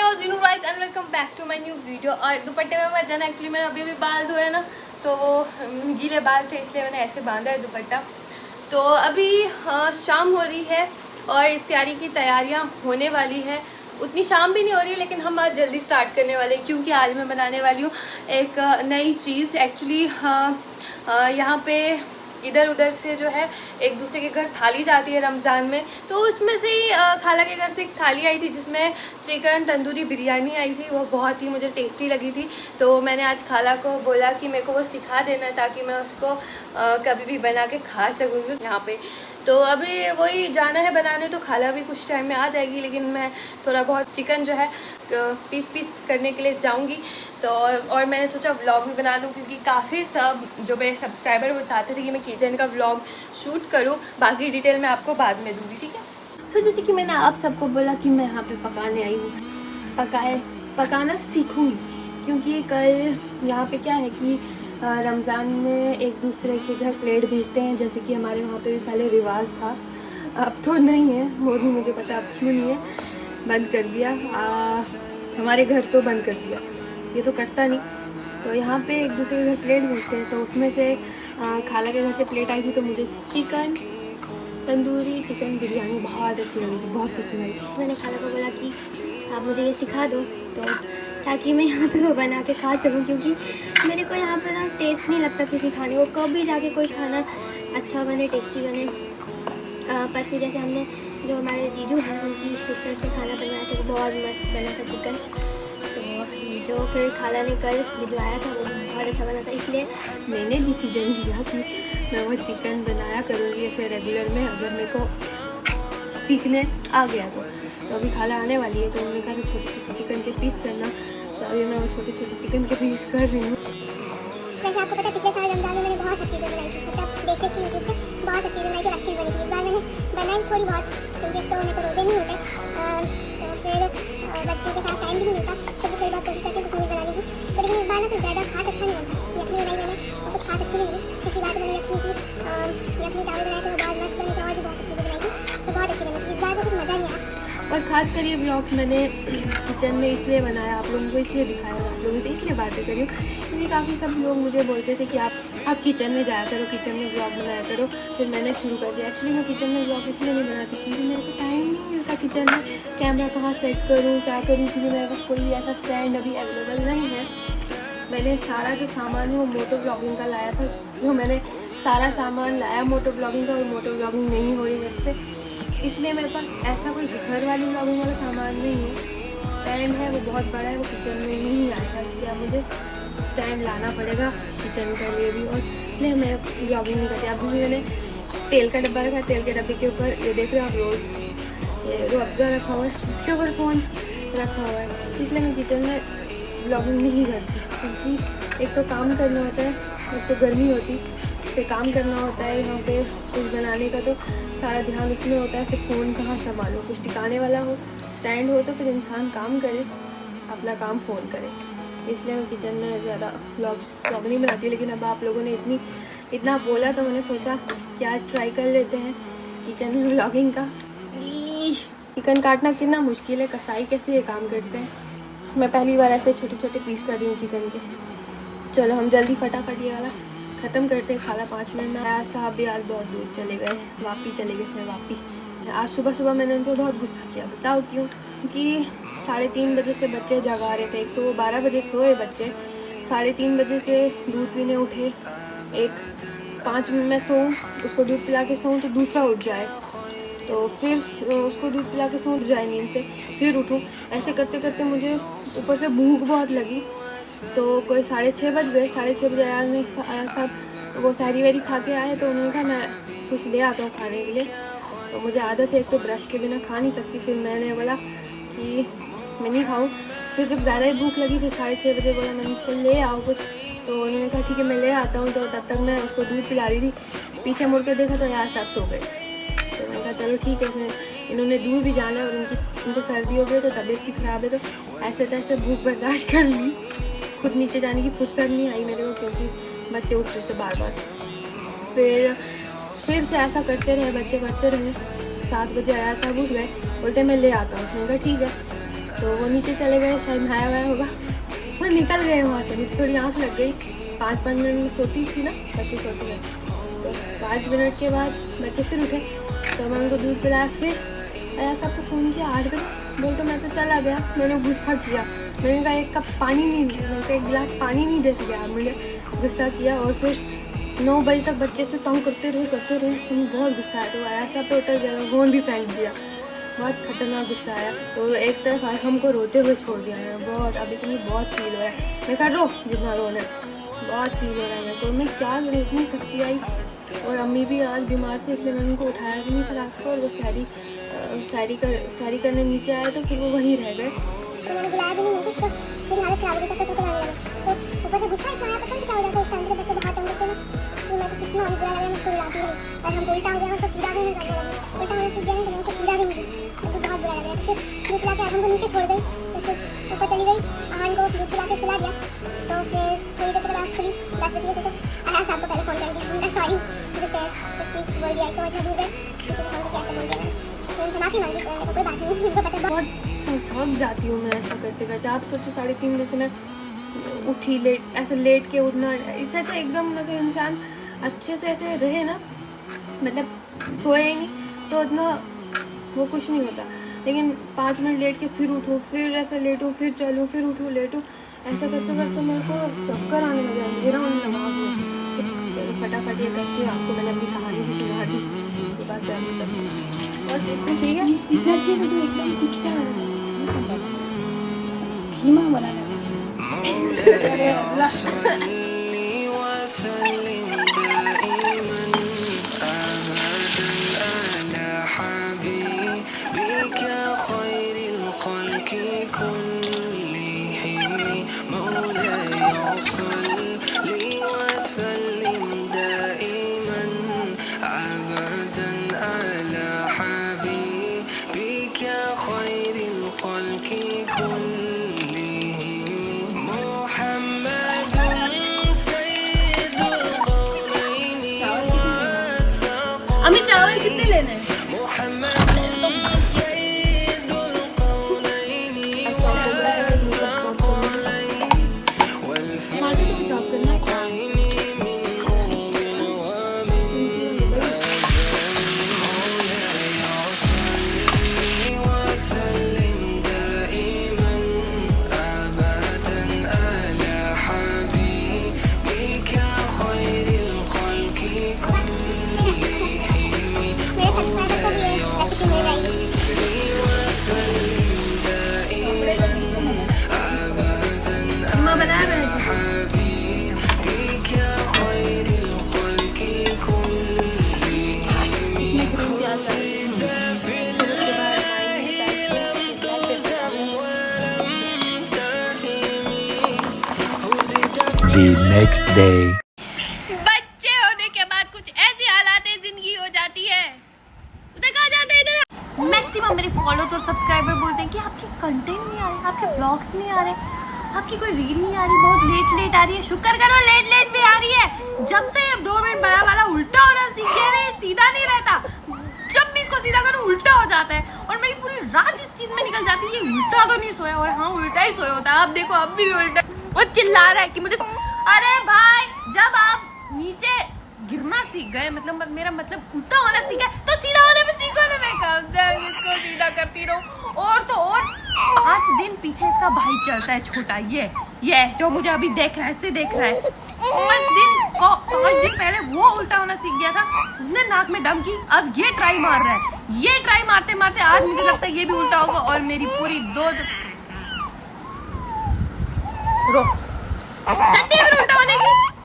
Hello जीनू right and welcome back to my new video. और दुपट्टे में मैं जाना, एक्चुअली मैंने अभी बाल धोए ना, तो गीले बाल थे इसलिए मैंने ऐसे बांधा है दुपट्टा। तो अभी शाम हो रही है और इफ्तारी की तैयारियां होने वाली है। उतनी शाम भी नहीं हो रही है लेकिन हम आज जल्दी स्टार्ट करने वाले हैं क्योंकि आज मैं बनाने वाली हूँ एक नई चीज़। एक्चुअली यहाँ पे इधर उधर से जो है एक दूसरे के घर थाली जाती है रमज़ान में, तो उसमें से ही खाला के घर से एक थाली आई थी जिसमें चिकन तंदूरी बिरयानी आई थी। वो बहुत ही मुझे टेस्टी लगी थी, तो मैंने आज खाला को बोला कि मेरे को वो सिखा देना ताकि मैं उसको कभी भी बना के खा सकूँगी यहाँ पे। तो अभी वही जाना है बनाने, तो खाला भी कुछ टाइम में आ जाएगी, लेकिन मैं थोड़ा बहुत चिकन जो है पीस करने के लिए जाऊंगी। तो और मैंने सोचा व्लॉग भी बना लूँ क्योंकि काफ़ी सब जो मेरे सब्सक्राइबर वो चाहते थे कि मैं किचन का व्लॉग शूट करूँ। बाकी डिटेल मैं आपको बाद में दूँगी, ठीक है। सो जैसे कि मैंने आप सबको बोला कि मैं यहाँ पे पकाने आई हूँ, पकाना सीखूँगी क्योंकि कल यहाँ पे क्या है कि रमज़ान में एक दूसरे के घर प्लेट भेजते हैं, जैसे कि हमारे वहाँ पे भी पहले रिवाज था, अब तो नहीं है, वो भी मुझे पता अब क्यों नहीं है, बंद कर दिया। हमारे घर तो बंद कर दिया, ये तो करता नहीं। तो यहाँ पे एक दूसरे के घर प्लेट भेजते हैं, तो उसमें से खाला के घर से प्लेट आई थी, तो मुझे चिकन तंदूरी चिकन बिरयानी बहुत अच्छी लगी थी, बहुत पसंद आई थी। मैंने खाला को बोला कि आप मुझे ये सिखा दो तो ताकि मैं यहाँ पे वो बना के खा सकूँ, क्योंकि मेरे को यहाँ पे ना टेस्ट नहीं लगता किसी खाने को। कभी जाके कोई खाना अच्छा बने, टेस्टी बने। परसों जैसे हमने जो हमारे जीजू हैं उनकी सिस्टर्स ने खाना बनाया था, वो बहुत मस्त बना था चिकन। तो जो फिर खाला ने कल भिजवाया था वो बहुत अच्छा बना था, इसलिए मैंने डिसीजन लिया कि मैं वो चिकन बनाया करूँगी ऐसे रेगुलर में, अगर मेरे को सीखने आ गया तो अभी खाला आने वाली है, तो उन्होंने कहा छोटे छोटे चिकन के पीस करना, तो अभी मैं वो छोटे छोटे चिकन के पीस कर रही हूँ। वैसे आपको पता पिछले साल रमज़ान में मैंने बहुत अच्छी चीज़ें बनाई थी, मतलब देखे कि यूट्यूब पे बहुत अच्छी चीज़ें बनाई थी, अच्छी बनी थी। इस बार मैंने बनाई थोड़ी बहुत क्योंकि तो मेरे को रोज़े नहीं होते, तो फिर बच्चों के साथ टाइम भी नहीं मिलता, तो थोड़ी बहुत कोशिश करके कुछ नहीं बनाने की। तो लेकिन इस बार ना कुछ ज़्यादा खास अच्छा नहीं बना। यखनी बनाई मैंने और कुछ खास अच्छी नहीं बनी। पिछली बार तो मैंने यखनी चावल बनाए थे, वो बहुत मस्त बने थे और भी बहुत अच्छी चीज़ें बनाई थी, तो बहुत अच्छी बनी थी। इस बार तो कुछ मज़ा नहीं आया। और ख़ास कर ये ब्लॉग मैंने किचन में इसलिए बनाया, आप लोगों को इसलिए दिखाया, आप लोगों से इसलिए बातें करी क्योंकि काफ़ी सब लोग मुझे बोलते थे कि आप किचन में जाया करो, किचन में ब्लॉग बनाया करो। फिर मैंने शुरू कर दिया। एक्चुअली मैं किचन में ब्लॉग इसलिए नहीं बनाती क्योंकि मेरे को टाइम नहीं मिलता किचन में, कैमरा कहाँ सेट करूँ, क्या करूँ, क्योंकि मेरे पास कोई ऐसा स्टैंड अभी अवेलेबल नहीं है। मैंने सारा जो सामान है वो मोटो ब्लॉगिंग का लाया था, जो मैंने सारा सामान लाया मोटो ब्लॉगिंग का, और मोटो ब्लॉगिंग नहीं हो रही मेरे से, इसलिए मेरे पास ऐसा कोई घर वाली ब्लॉगिंग वाला सामान नहीं है। स्टैंड है वो बहुत बड़ा है, वो किचन में नहीं आएगा, इसलिए अब मुझे स्टैंड लाना पड़ेगा किचन के लिए भी। और इसलिए मैं ब्लॉगिंग नहीं करती। अभी भी मैंने तेल का डब्बा रखा है, तेल के डब्बे के ऊपर ये देख रहे हो आप रोज़ ये रुअफ़ज़ा रखा हुआ है, उसके ऊपर फ़ोन रखा हुआ है, इसलिए मैं किचन में ब्लॉगिंग नहीं करती क्योंकि एक तो काम करना होता है, एक तो गर्मी होती, फिर काम करना होता है यहाँ पे कुछ बनाने का, तो सारा ध्यान उसमें होता है। फिर फ़ोन कहाँ संभालो, कुछ टिकाने वाला हो, स्टैंड हो, तो फिर इंसान काम करे, अपना काम फ़ोन करे। इसलिए मैं किचन में ज़्यादा ब्लॉग नहीं बनाती। लेकिन अब आप लोगों ने इतना बोला तो मैंने सोचा कि आज ट्राई कर लेते हैं किचन में ब्लॉगिंग का। चिकन काटना कितना मुश्किल है, कसाई कैसे ये काम करते हैं। मैं पहली बार ऐसे छोटे छोटे पीस कर रही हूँ चिकन के। चलो हम जल्दी फटाफट ये वाला ख़त्म करते हैं। खाला 5 मिनट में आया, साहब भी आज बहुत दूर चले गए, वापी चले गए। फिर वापी आज सुबह मैंने उनको बहुत गुस्सा किया, बताओ क्यों? क्योंकि 3:30 बजे से बच्चे जगा रहे थे। एक तो वो 12 बजे सोए बच्चे, 3:30 बजे से दूध पीने उठे, एक 5 मिनट में सोऊँ, उसको दूध पिला के सोऊँ तो दूसरा उठ जाए, तो फिर उसको दूध पिला के सोऊँ जाए नींद से, फिर उठूँ। ऐसे करते करते मुझे ऊपर से भूख बहुत लगी, तो कोई 6:30 बज गए। 6:30 बजे आया साहब, वो सहरी वहरी खा के आए, तो उन्होंने कहा मैं कुछ ले आता हूँ खाने के लिए। तो मुझे आदत है एक तो ब्रश के बिना खा नहीं सकती, फिर मैंने बोला कि मैं नहीं खाऊँ। फिर जब ज़्यादा ही भूख लगी, फिर 6:30 बजे बोला मैंने उसको ले आओ कुछ, तो उन्होंने कहा ठीक है मैं ले आता हूँ। तो तब तक मैं उसको दूध पिला रही थी, पीछे मुड़ के देखा तो यार साहब सो गए। तो मैंने कहा चलो ठीक है, फिर इन्होंने दूर भी जाना है और उनको सर्दी हो गई, तो तबीयत भी ख़राब है, तो ऐसे तैसे भूख बर्दाश्त कर ली। खुद नीचे जाने की फुर्सत नहीं आई मेरे को क्योंकि बच्चे उठ रहे थे बार बार। फिर से ऐसा करते रहे, बच्चे करते रहे। 7 बजे आया साहब उठ गए, बोलते मैं ले आता हूँ। मैंने कहा ठीक है। तो वो नीचे चले गए, शायद नहाया वाया होगा, वो निकल गए वहाँ से। मुझे थोड़ी आँख लग गई, 5 मिनट में सोती थी ना, बच्चे सोते हैं, तो 5 मिनट के बाद बच्चे फिर उठे, तो मैं उनको दूध पिलाया। फिर आया साहब को फ़ोन किया 8 बजे, बोल तो मैं तो चला गया। मैंने गुस्सा किया, मैंने कहा 1 कप पानी नहीं, मैंने कहा 1 गिलास पानी नहीं दे सके आप मुझे, गुस्सा किया। और फिर 9 बजे तक बच्चे से तंग करते रहे, मुझे बहुत गुस्सा आया। तो आया साहब पे उतर गया, फ़ोन भी फेंक दिया, बहुत खतरनाक गुस्सा आया। तो एक तरफ हमको रोते हुए छोड़ दिया है, बहुत अभी के लिए बहुत फील हो रहा है। मैं कहा रो जितना रोने, बहुत फील हो रहा है मेरे को। मैं क्या करूँ, इतनी शक्ति आई। और अम्मी भी आज बीमार थी, इसलिए मैंने उनको उठाया भी नहीं था रात को। और वो सैरी करने नीचे आए तो फिर वो वहीं रह गए। तो मैंने बुलाया भी नहीं कुछ, तो मेरी हालत खराब हो गई, चक्कर आने लगे। तो ऊपर से गुस्सा इतना आया, पता नहीं क्या हो जाता है उस टाइम पे, बच्चे बहुत तंग करते हैं ना। तो मेरे को कितना बुरा लगा, मैं उसको बुलाती रही, और हमको उल्टा हो गया, मैं उसको सीधा भी नहीं करने लगी। उल्टा होने सीख गया नहीं तो मैं उसको सीधा भी नहीं की, मुझे बहुत बुरा लगा। तो फिर दूध पिला के हमको नीचे छोड़ गई, तो फिर ऊपर चली गई, अहान को दूध पिला के सुला दिया। तो फिर थोड़ी देर के बाद आँख खुली 10 बजे से, तो अल्लाह साहब को पहले फ़ोन कर दिया, मैं सॉरी मुझे कुछ बोल दिया, तो इतना दूर गए पीछे से फ़ोन करके ऐसे बोल दिया। तो माफ़ी मांगी, तो कोई बात नहीं, उनको पता है बहुत थक जाती हूँ मैं ऐसा करते करते। आप सोचो 3:30 बजे से मैं उठी, लेट ऐसे लेट के उठना, इससे अच्छा एकदम ऐसे इंसान अच्छे से ऐसे रहे ना, मतलब सोए ही नहीं तो इतना वो कुछ नहीं होता। लेकिन 5 मिनट लेट के फिर उठूँ, फिर ऐसे लेटूँ, फिर चलूँ, फिर उठूँ, लेटूँ, ऐसा करते करते मेरे को चक्कर आने लगा, अंधेरा होने लगा। चलो फटाफट ये करती हूँ, आपको मैंने अपनी कहानी भी सुना दी, उसके बाद से और देखते ठीक है। स्पीकर से तो एकदम पिक्चर धीमा बनाना। अरे अल्लाह अम्मी चावल कितने लेने हैं? The next day. बच्चे होने के बाद कुछ ऐसी हालात जिंदगी हो जाती है, उधर कहाँ जाते हैं इधर। मैक्सिमम मेरे फॉलोअर्स और सब्सक्राइबर बोलते हैं कि आपके कंटेंट नहीं आ रहे, आपके व्लॉग्स नहीं आ रहे, आपकी कोई रील नहीं आ रही, बहुत लेट आ रही है। शुक्र करो लेट भी आ रही है। जब से 2 मिनट बड़ा वाला उल्टा होना सीख गया ना, सीधा नहीं रहता, जब भी इसको सीधा करो उल्टा हो जाता है। और मेरी पूरी रात इस चीज में निकल जाती है, ये उल्टा तो नहीं सोया, और हाँ उल्टा ही सोया होता है। आप देखो अब भी उल्टा, और चिल्ला रहा है कि मुझे, अरे भाई जब आप नीचे गिरना सीख गए, मतलब मेरा मतलब उल्टा होना सीखा, तो सीधा होने में सीखो ना। मैं कब तक इसको सीधा करती रहूं। और तो और 5 दिन पीछे इसका भाई चलता है छोटा, ये जो मुझे अभी देख रहा है, इससे देख रहा है। 5 दिन पहले वो उल्टा होना सीख गया था, उसने नाक में दम की, अब ये ट्राई मार रहा है। ये ट्राई मारते मारते आज मुझे लगता है ये भी उल्टा होगा, और मेरी पूरी 2 चट्टी फिर उल्टा होने की।